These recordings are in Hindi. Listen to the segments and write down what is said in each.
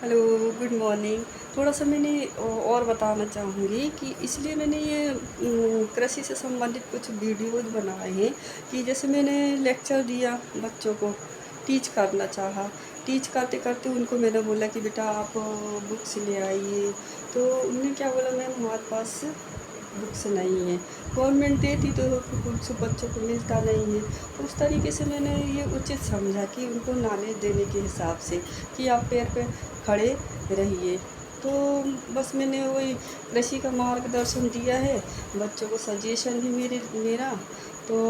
Hello, good morning. थोड़ा-सा मैंने और बताना चाहूँगी कि इसलिए मैंने ये कृषि से संबंधित कुछ वीडियोज़ बनाए हैं कि जैसे मैंने लेक्चर दिया बच्चों को, टीच करना चाहा। टीच करते-करते उनको मैंने बोला कि बेटा आप बुक्स ले आइए, तो उन्होंने क्या बोला, मैम हमारे पास बुक्स नहीं है। गवर्नमेंट देती तो बुक्स बच्चों को मिलता नहीं है। तो उस तरीके से मैंने ये उचित समझा कि उनको नॉलेज देने के हिसाब से कि आप पैर पे खड़े रहिए। तो बस मैंने वही कृषि का मार्गदर्शन दिया है, बच्चों को सजेशन भी मेरा। तो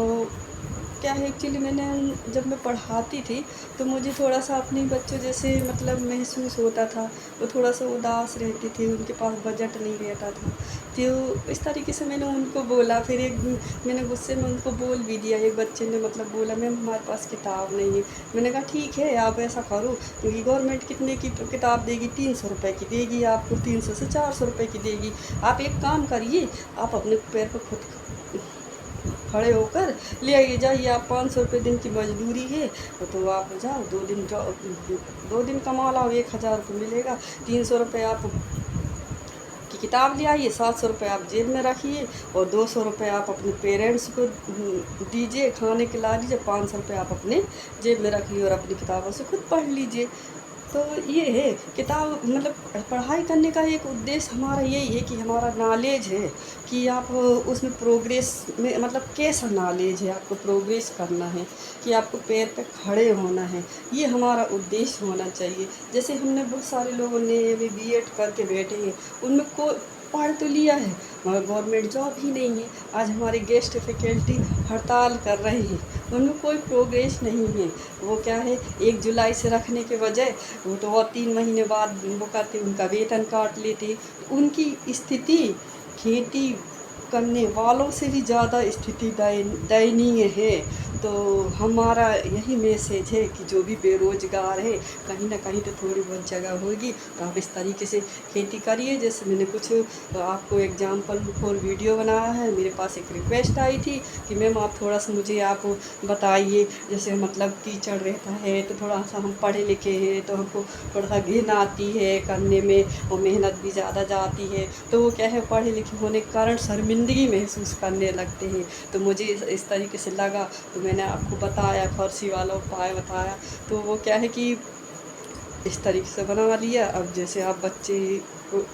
क्या है, एक्चुअली मैंने जब मैं पढ़ाती थी तो मुझे थोड़ा-सा अपने बच्चों जैसे मतलब महसूस होता था। वो थोड़ा-सा उदास रहते थे, उनके पास बजट नहीं रहता था। तो इस तरीके से मैंने उनको बोला, फिर एक मैंने गुस्से में उनको बोल भी दिया। एक बच्चे ने मतलब बोला, मैम हमारे पास किताब नहीं है। मैंने कहा ठीक है, आप ऐसा करो, क्योंकि गवर्नमेंट कितने की तो किताब देगी, 300 रुपए की देगी आपको, 300 से 400 रुपए की देगी। आप एक काम करिए, आप अपने पैर पर खुद खड़े होकर ले आइए, जाइए, आप 500 रुपये दिन की मजदूरी है, तो आप जाओ 2 दिन जाओ, 2 दिन कमा लाओ, 1000 रुपये मिलेगा। 300 रुपये आप की किताब ले आइए, 700 रुपये आप जेब में रखिए, और 200 रुपये आप अपने पेरेंट्स को दीजिए, खाने के ला दीजिए, 500 रुपये आप अपने जेब में रख लीजिए और अपनी किताबों से खुद पढ़ लीजिए। तो ये है किताब, मतलब पढ़ाई करने का एक उद्देश्य हमारा यही है कि हमारा नॉलेज है कि आप उसमें प्रोग्रेस में, मतलब कैसा नॉलेज है, आपको प्रोग्रेस करना है कि आपको पैर पे खड़े होना है, ये हमारा उद्देश्य होना चाहिए। जैसे हमने बहुत सारे लोगों ने अभी बीएड करके बैठे हैं, उनमें को पढ़ तो लिया है मगर गवर्नमेंट जॉब ही नहीं है। आज हमारे गेस्ट फैकल्टी हड़ताल कर रहे हैं, उनमें कोई प्रोग्रेस नहीं है। वो क्या है, 1 जुलाई से रखने के बजाय वो तो और 3 महीने बाद वो करते, उनका वेतन काट लेते। उनकी स्थिति खेती करने वालों से भी ज़्यादा स्थिति दयनीय है। तो हमारा यही मैसेज है कि जो भी बेरोज़गार है, कहीं न कहीं तो थोड़ी बहुत जगह होगी, तो आप इस तरीके से खेती करिए। जैसे मैंने कुछ आपको एग्जाम्पल फॉर वीडियो बनाया है। मेरे पास एक रिक्वेस्ट आई थी कि मैम आप थोड़ा-सा मुझे आप बताइए, जैसे मतलब कीचड़ रहता है तो थोड़ा-सा हम पढ़े लिखे हैं तो हमको थोड़ा-सा घिन आती है करने में, और मेहनत भी ज़्यादा जाती है। तो वो क्या है, पढ़े लिखे होने के कारण शर्मिंदगी महसूस करने लगते हैं। तो मुझे इस तरीके से लगा, तो मैंने आपको बताया, फर्सी वाला उपाय बताया। तो वो क्या है कि इस तरीके से बना लिया। अब जैसे आप बच्चे को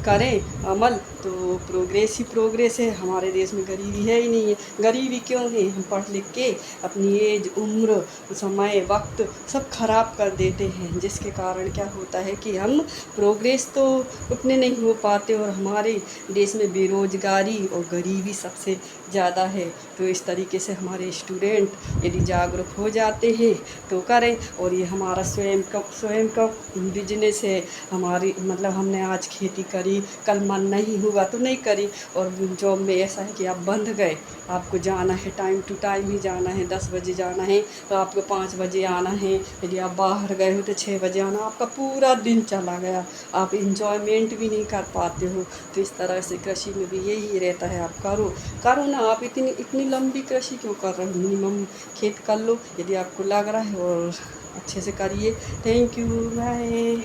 करें अमल, तो प्रोग्रेस ही प्रोग्रेस है। हमारे देश में गरीबी है ही नहीं है। गरीबी क्यों है, हम पढ़ लिख के अपनी एज, उम्र, समय, वक्त सब खराब कर देते हैं, जिसके कारण क्या होता है कि हम प्रोग्रेस तो उतने नहीं हो पाते, और हमारे देश में बेरोजगारी और गरीबी सबसे ज़्यादा है। तो इस तरीके से हमारे स्टूडेंट यदि जागरूक हो जाते हैं तो करें। और ये हमारा स्वयं का बिजनेस है। हमारी मतलब हमने आज खेती करी, कल मन नहीं हुआ तो नहीं करी। और जॉब में ऐसा है कि आप बंध गए, आपको जाना है, टाइम टू टाइम ही जाना है, 10 बजे जाना है तो आपको 5 बजे आना है। यदि आप बाहर गए हो तो 6 बजे आना, आपका पूरा दिन चला गया, आप इंजॉयमेंट भी नहीं कर पाते हो। तो इस तरह से कृषि में भी यही रहता है, आप करो करो ना, आप इतनी इतनी लंबी कृषि क्यों कर रहे हो, मिनिमम खेत कर लो यदि आपको लग रहा है, और अच्छे से करिए। Thank you, bye.